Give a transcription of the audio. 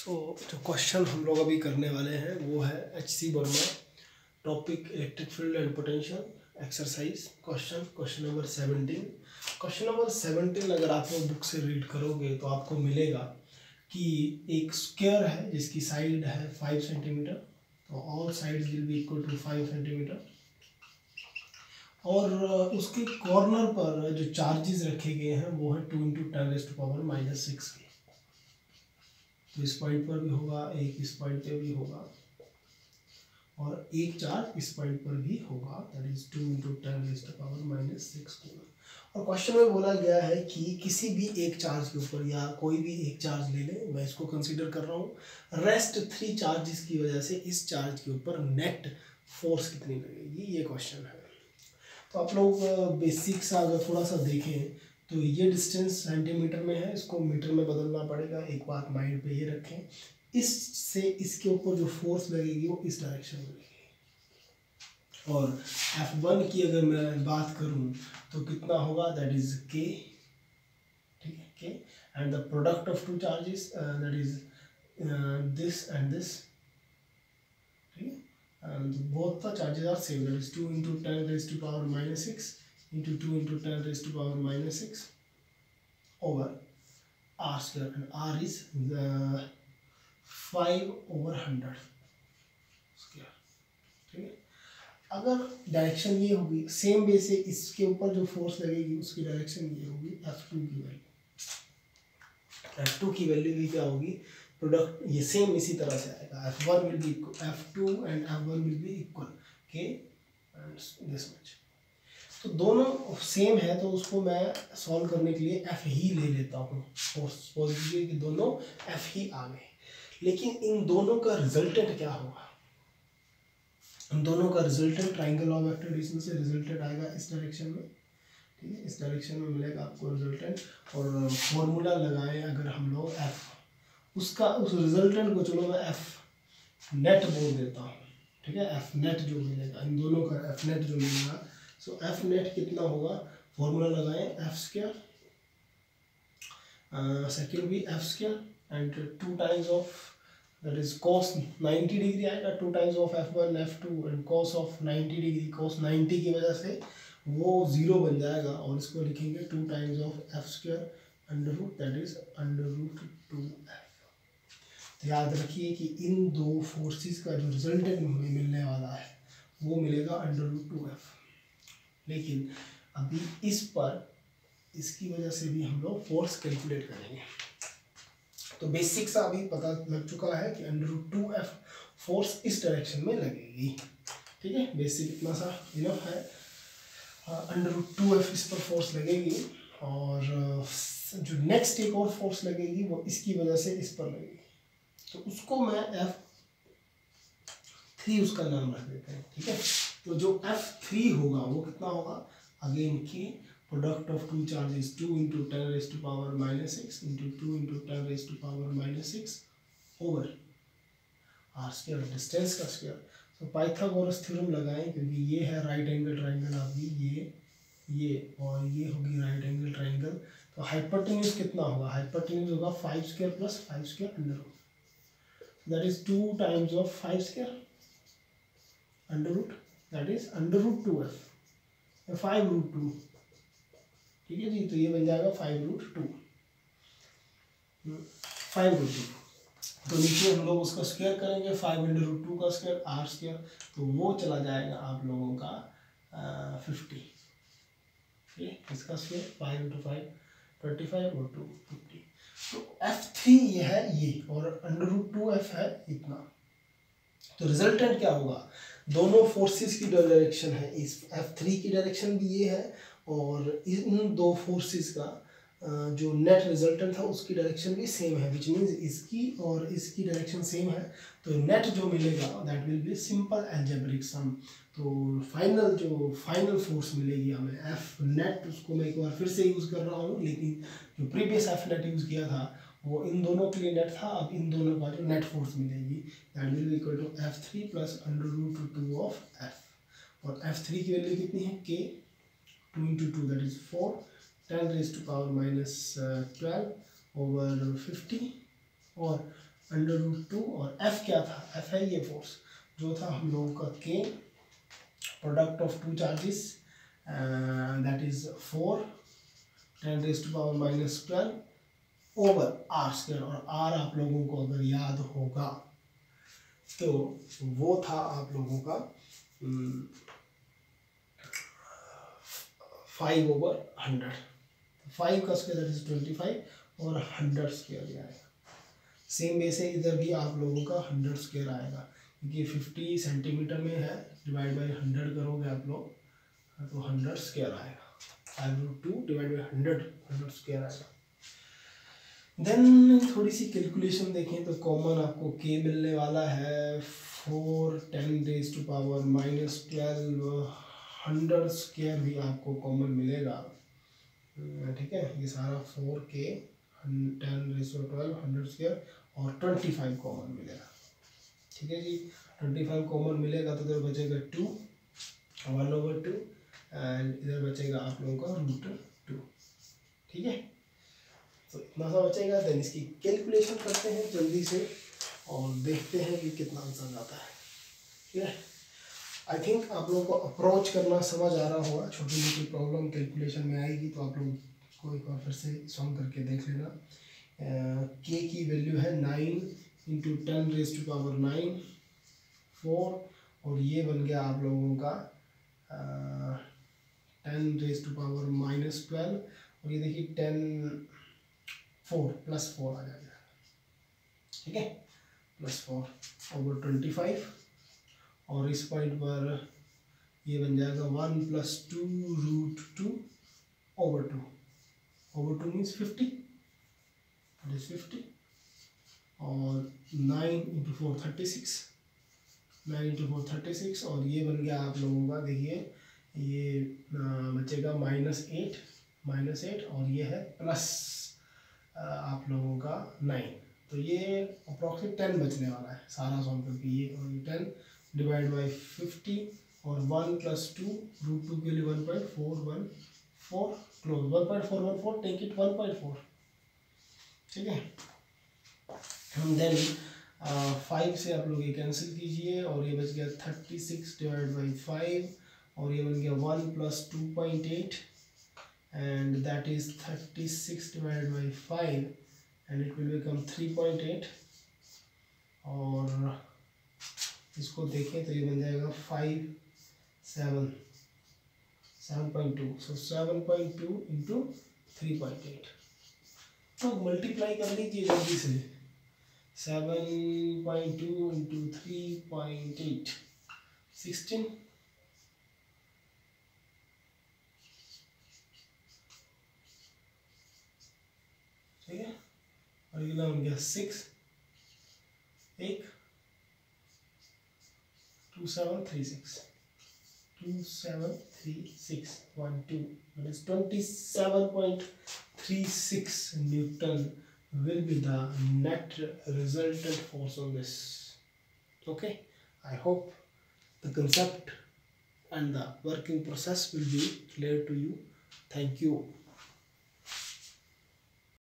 जो क्वेश्चन हम लोग अभी करने वाले हैं वो है HC Verma, topic electric field and potential, exercise question number 17। Question number 17 अगर आप लोग बुक से रीड करोगे तो आपको मिलेगा कि एक स्क्वायर है जिसकी साइड है 5 सेंटीमीटर, तो all sides will be equal to 5 centimetre, और उसके कॉर्नर पर जो चार्जेस रखे गए हैं वो है 2 × 10⁻⁻6 के। तो इस पॉइंट पर भी होगा, एक इस पॉइंट पे भी होगा, और एक चार्ज इस पॉइंट पर भी होगा, दैट इज 2 × 10⁻⁻6 कूलम। और क्वेश्चन में बोला गया है कि किसी भी एक चार्ज के ऊपर या कोई भी एक चार्ज ले लें, मैं इसको कंसीडर कर रहा हूँ, रेस्ट 3 चार्जेस की वजह से इस चार्ज के ऊपर नेट फोर्स कितनी लगेगी, ये क्वेश्चन है। तो आप लोग बेसिक सा अगर थोड़ा सा देखें तो ये डिस्टेंस सेंटीमीटर में है, इसको मीटर में बदलना पड़ेगा। एक बात माइंड पे ये रखें, इससे इसके ऊपर जो फोर्स लगेगी वो इस डायरेक्शन में लगेगी। और F1 की अगर मैं बात करूं तो कितना होगा, दैट इज K, ठीक है, K, and the product of two charges that is this and this, ठीक है, and both the charges are same, that is 2 × 10⁻⁻6 into 2 × 10⁻⁻6 over r square, and r is the 5/100 square, ठीक है। अगर direction ये होगी, same way से इसके ऊपर जो फोर्स लगेगी उसकी डायरेक्शन ये होगी, F2 की वैल्यू, F2 की वैल्यू भी क्या होगी, प्रोडक्ट ये सेम इसी तरह से आएगा, F1 will be equal, F2 and F1 will be equal, K and this much। तो दोनों सेम है तो उसको मैं सॉल्व करने के लिए F ही ले लेता हूँ, सपोज कीजिए कि दोनों F ही आ गए, लेकिन इन दोनों का रिजल्टेंट क्या होगा, इन दोनों का resultant triangle of vector addition से रिजल्टेंट आएगा इस डायरेक्शन में, ठीक है, इस डायरेक्शन में मिलेगा आपको रिजल्टेंट। और फॉर्मूला लगाएं अगर हम लोग F, उसका उस रिजल्टेंट को चलो मैं F नेट बोल देता हूँ, ठीक है, F नेट जो मिलेगा, इन दोनों का F नेट जो मिलेगा, सो F नेट कितना होगा, फॉर्मूला लगाएं F², सेकेंड भी F² and 2 times of that is cos 90 degree आएगा, 2 times of F1 F2 and cos of 90 degree, cos 90 की वजह से वो 0 बन जाएगा, और इसको लिखेंगे 2 times of F² under root, that is √2F। याद रखिए कि इन दो फोर्सेस का जो रिजल्टेंट हमें मिलने वाला है वो मिलेगा √2F, लेकिन अभी इस पर इसकी वजह से भी हम लोग फोर्स कैलकुलेट करेंगे। तो बेसिक सा अभी पता लग चुका है कि √2F फोर्स इस डायरेक्शन में लगेगी, ठीक है, बेसिक इतना सा इनफ है। √2F इस पर फोर्स लगेगी, और जो नेक्स्ट एक और फोर्स लगेगी वो इसकी वजह से इस पर लगेगी, तो उसको मैं F3 उसका नाम रख देते हैं, ठीक है। तो जो F3 होगा वो कितना होगा, अगेन की product of two charges 2 × 10⁻⁻6 into 2 × 10⁻⁻6 over r², distance का स्क्वायर। तो पाइथागोरस थ्योरम लगाएं, क्योंकि ये है राइट एंगल ट्राइंगल आपकी, ये और ये होगी राइट एंगल ट्राइंगल। तो हाइपोटेन्यूज कितना होगा, हाइपोटेन्यूज होगा 5² + 5² under root, that is 2 times of 5² under root, that is √2F, 5√2, ठीक है जी। तो ये बन जाएगा 5√2, 5√2। तो नीचे हम लोग उसका स्क्वायर करेंगे, 5 × √2 का स्क्वायर r², तो वो चला जाएगा आप लोगों का 50, ठीक है, इसका स्क्वायर 5 × 5 25 और 2 50। तो F3 ये है ये, और √2F है इतना। तो रिजल्टेंट क्या होगा, दोनों फोर्सेस की डायरेक्शन है, इस F3 की डायरेक्शन भी ये है, और इन दो फोर्सेस का जो नेट रिजल्टेंट था उसकी डायरेक्शन भी सेम है, विच मीन्स इसकी और इसकी डायरेक्शन सेम है। तो नेट जो मिलेगा that will be simple algebraic sum. तो फाइनल फोर्स मिलेगी हमें F नेट, उसको मैं एक बार फिर से यूज़ कर रहा हूँ, लेकिन जो प्रीवियस F नेट यूज़ किया था वो इन दोनों के लिए नेट था, अब इन दोनों का जो नेट फोर्स मिलेगी that will be equal to F3 + √2 of F। और F3 की वैल्यू कितनी है, K, 2 × 2 दैट इज 4, 10⁻⁻12 over 50, और √2 और F क्या था, F है ये फोर्स जो था हम लोगों का K, product of two charges that is 4 10⁻⁻12 over R square, और R आप लोगों को अगर याद होगा तो वो था आप लोगों का 5/100, 5 का स्क्वायर दैट इज 25 और 100 स्क्वायर भी आएगा। सेम वे से इधर भी आप लोगों का 100 स्क्वायर आएगा, क्योंकि 50 सेंटीमीटर में है, डिवाइड बाई 100 करोगे आप लोग तो 100 स्क्वायर आएगा, 5√2 डिवाइड बाई 100 स्क्वायर आएगा। देन थोड़ी सी कैलकुलेशन देखें तो कॉमन आपको K मिलने वाला है 4 10⁻⁻12 100 स्क्वायर भी आपको कॉमन मिलेगा, ठीक है। ये सारा 4K 10⁻12 100 स्क्वायर और 25 कॉमन मिलेगा, ठीक है जी। 25 कॉमन मिलेगा तो इधर बचेगा 2 1/2 एंड इधर बचेगा आप लोगों का √2, ठीक है। तो इतना सा बचेगा। देन इसकी कैलकुलेशन करते हैं जल्दी से और देखते हैं कि कितना आंसर आता है, ठीक है। आई थिंक आप लोगों को अप्रोच करना समझ आ रहा होगा, छोटी मोटी प्रॉब्लम कैलकुलेशन में आएगी तो आप लोग को एक बार फिर से सॉल्व करके देख लेना। K की वैल्यू है 9 × 10⁻⁹ 4 और ये बन गया आप लोगों का 10⁻⁻12 और ये देखिए 4 +4 आ जाएगा, ठीक है, +4/25 और इस पॉइंट पर ये बन जाएगा 1 + 2√2/2 मीन्स 50, that is 50 और 9 × 4 36, 9 × 4 36 और ये बन गया आप लोगों का, देखिए ये बचेगा -8 और ये है प्लस आप लोगों का 9, तो ये अप्रॉक्सीमेट 10 बचने वाला है सारा सॉल्व करके। ये और 10 डिवाइड बाई 50 और 1 + 2√2 के लिए 1.414 क्लोज 1.414 टेक इट 1.4, ठीक है। देन 5 से आप लोग ये कैंसिल कीजिए और ये बच गया 36 डिवाइड बाई 5 और ये बन गया 1 + 2.8 and that is 36 divided by 5 and it will become 3.8 और इसको देखें तो ये बन जाएगा 7.2, so 7.2 × 3.8, तो मल्टीप्लाई कर लीजिए जल्दी से। 7.2 × 3.8 16, ठीक है, और ये बन गया 6 1 2736 12 that is 27.36 Newton will be the net resultant force on this. Okay, I hope the concept and the working process will be clear to you. Thank you.